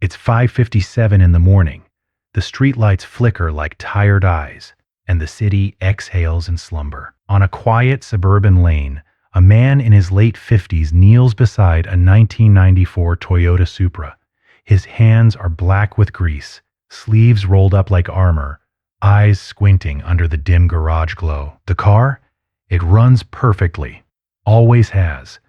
It's 5:57 in the morning. The streetlights flicker like tired eyes, and the city exhales in slumber. On a quiet suburban lane, a man in his late 50s kneels beside a 1994 Toyota Supra. His hands are black with grease, sleeves rolled up like armor, eyes squinting under the dim garage glow. The car? It runs perfectly. Always has.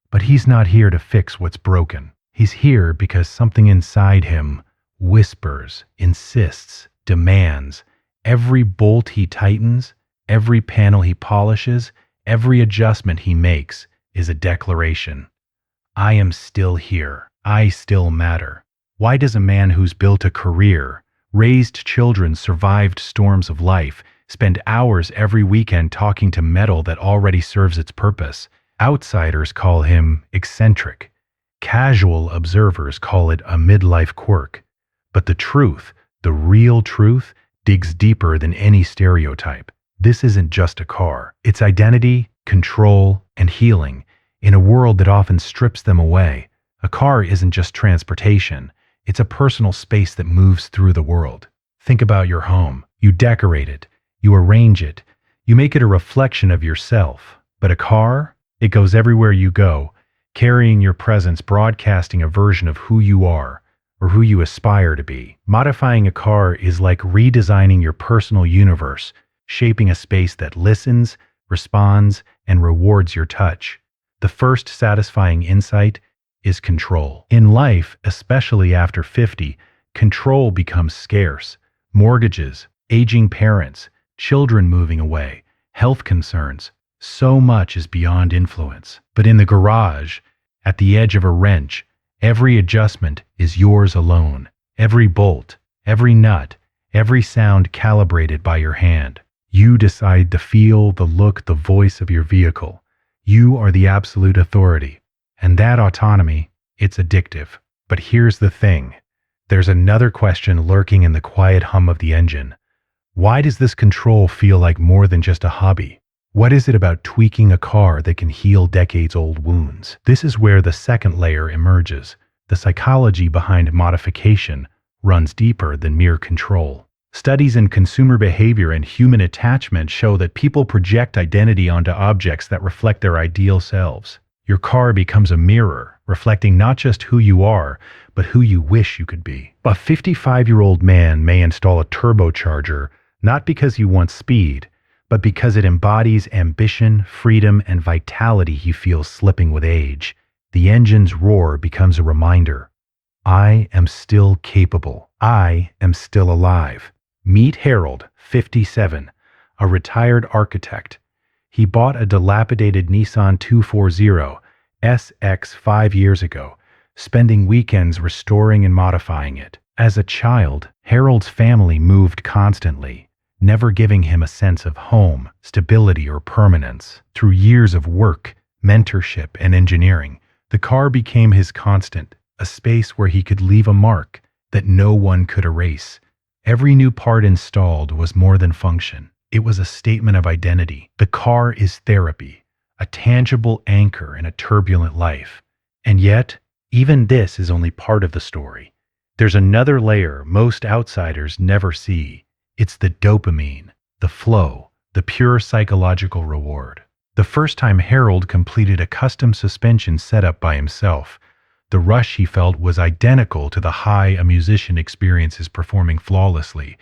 But he's not here to fix what's broken. He's here because something inside him whispers, insists, demands. Every bolt he tightens, every panel he polishes, every adjustment he makes is a declaration. I am still here. I still matter. Why does a man who's built a career, raised children, survived storms of life, spend hours every weekend talking to metal that already serves its purpose? Outsiders call him eccentric. Casual observers call it a midlife quirk. But the truth, the real truth, digs deeper than any stereotype. This isn't just a car. It's identity, control, and healing in a world that often strips them away. A car isn't just transportation. It's a personal space that moves through the world. Think about your home. You decorate it. You arrange it. You make it a reflection of yourself. But a car? It goes everywhere you go, carrying your presence, broadcasting a version of who you are or who you aspire to be. Modifying a car is like redesigning your personal universe, shaping a space that listens, responds, and rewards your touch. The first satisfying insight is control. In life, especially after 50, control becomes scarce. Mortgages, aging parents, children moving away, health concerns. So much is beyond influence. But in the garage, at the edge of a wrench, every adjustment is yours alone. Every bolt, every nut, every sound calibrated by your hand. You decide the feel, the look, the voice of your vehicle. You are the absolute authority. And that autonomy, it's addictive. But here's the thing. There's another question lurking in the quiet hum of the engine. Why does this control feel like more than just a hobby? What is it about tweaking a car that can heal decades-old wounds? This is where the second layer emerges. The psychology behind modification runs deeper than mere control. Studies in consumer behavior and human attachment show that people project identity onto objects that reflect their ideal selves. Your car becomes a mirror, reflecting not just who you are, but who you wish you could be. A 55-year-old man may install a turbocharger not because he wants speed, but because it embodies ambition, freedom, and vitality he feels slipping with age. The engine's roar becomes a reminder. I am still capable. I am still alive. Meet Harold, 57, a retired architect. He bought a dilapidated Nissan 240 SX 5 years ago, spending weekends restoring and modifying it. As a child, Harold's family moved constantly, never giving him a sense of home, stability, or permanence. Through years of work, mentorship, and engineering, the car became his constant, a space where he could leave a mark that no one could erase. Every new part installed was more than function. It was a statement of identity. The car is therapy, a tangible anchor in a turbulent life. And yet, even this is only part of the story. There's another layer most outsiders never see. It's the dopamine, the flow, the pure psychological reward. The first time Harold completed a custom suspension setup by himself, the rush he felt was identical to the high a musician experiences performing flawlessly,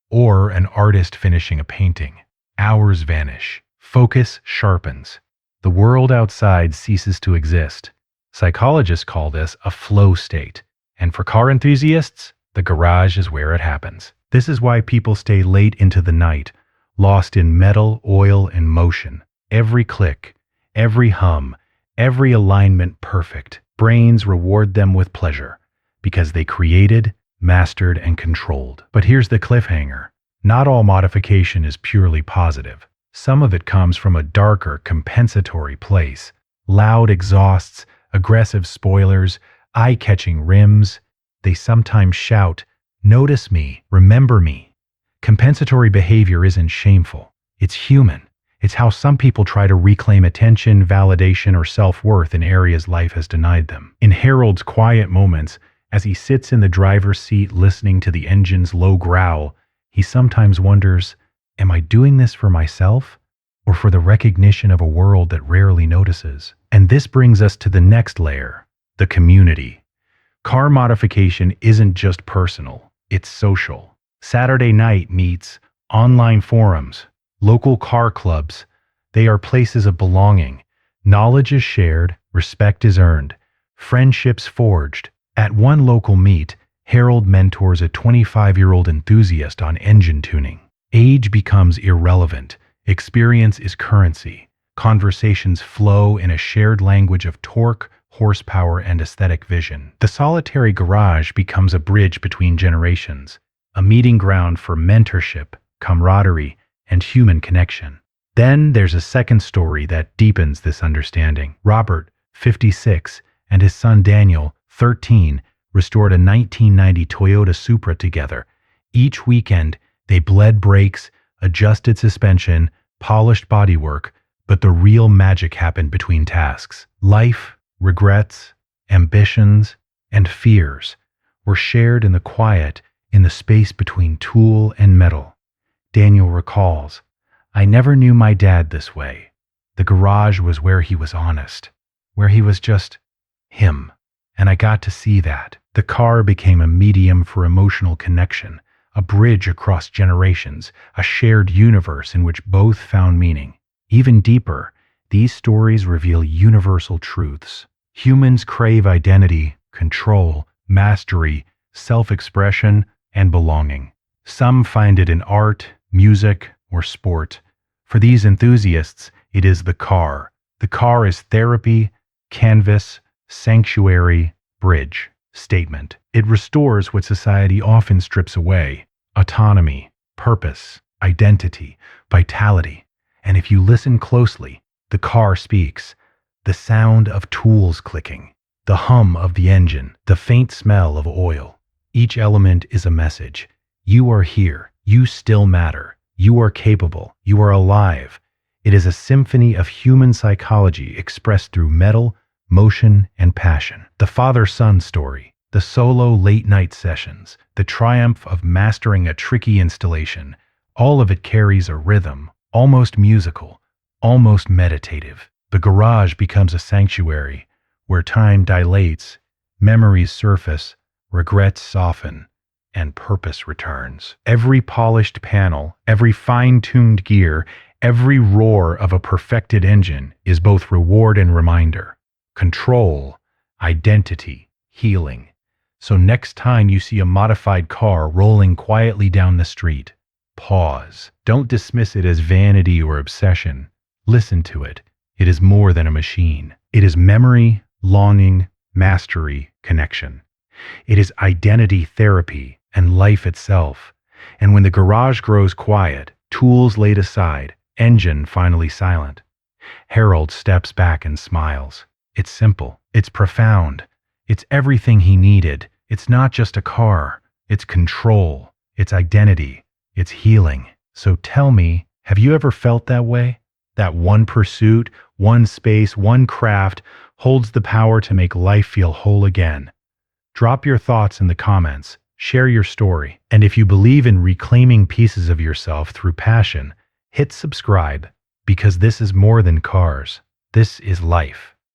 or an artist finishing a painting. Hours vanish. Focus sharpens. The world outside ceases to exist. Psychologists call this a flow state. And for car enthusiasts, the garage is where it happens. This is why people stay late into the night, lost in metal, oil, and motion. Every click, every hum, every alignment perfect. Brains reward them with pleasure because they created, mastered, and controlled. But here's the cliffhanger. Not all modification is purely positive. Some of it comes from a darker, compensatory place. Loud exhausts, aggressive spoilers, eye-catching rims. They sometimes shout, "Notice me, remember me." Compensatory behavior isn't shameful. It's human. It's how some people try to reclaim attention, validation, or self-worth in areas life has denied them. In Harold's quiet moments, As he sits in the driver's seat listening to the engine's low growl, he sometimes wonders, am I doing this for myself or for the recognition of a world that rarely notices? And this brings us to the next layer, the community. Car modification isn't just personal, it's social. Saturday night meets, online forums, local car clubs. They are places of belonging. Knowledge is shared, respect is earned, friendships forged. At one local meet, Harold mentors a 25-year-old enthusiast on engine tuning. Age becomes irrelevant. Experience is currency. Conversations flow in a shared language of torque, horsepower, and aesthetic vision. The solitary garage becomes a bridge between generations, a meeting ground for mentorship, camaraderie, and human connection. Then there's a second story that deepens this understanding. Robert, 56, and his son Daniel, 13, restored a 1990 Toyota Supra together. Each weekend, they bled brakes, adjusted suspension, polished bodywork, but the real magic happened between tasks. Life, regrets, ambitions, and fears were shared in the quiet, in the space between tool and metal. Daniel recalls, I never knew my dad this way. The garage was where he was honest, where he was just him. And I got to see that. The car became a medium for emotional connection, a bridge across generations, a shared universe in which both found meaning. Even deeper, these stories reveal universal truths. Humans crave identity, control, mastery, self-expression, and belonging. Some find it in art, music, or sport. For these enthusiasts, it is the car. The car is therapy, canvas, sanctuary, bridge, statement. It restores what society often strips away: autonomy, purpose, identity, vitality. And if you listen closely, the car speaks. The sound of tools clicking, the hum of the engine, the faint smell of oil. Each element is a message. You are here. You still matter. You are capable. You are alive. It is a symphony of human psychology expressed through metal, motion, and passion. The father-son story, the solo late-night sessions, the triumph of mastering a tricky installation, all of it carries a rhythm, almost musical, almost meditative. The garage becomes a sanctuary where time dilates, memories surface, regrets soften, and purpose returns. Every polished panel, every fine-tuned gear, every roar of a perfected engine is both reward and reminder. Control, identity, healing. So next time you see a modified car rolling quietly down the street, pause. Don't dismiss it as vanity or obsession. Listen to it. It is more than a machine. It is memory, longing, mastery, connection. It is identity therapy and life itself. And when the garage grows quiet, tools laid aside, engine finally silent, Harold steps back and smiles. It's simple. It's profound. It's everything he needed. It's not just a car. It's control. It's identity. It's healing. So tell me, have you ever felt that way? That one pursuit, one space, one craft holds the power to make life feel whole again. Drop your thoughts in the comments. Share your story. And if you believe in reclaiming pieces of yourself through passion, hit subscribe, because this is more than cars. This is life.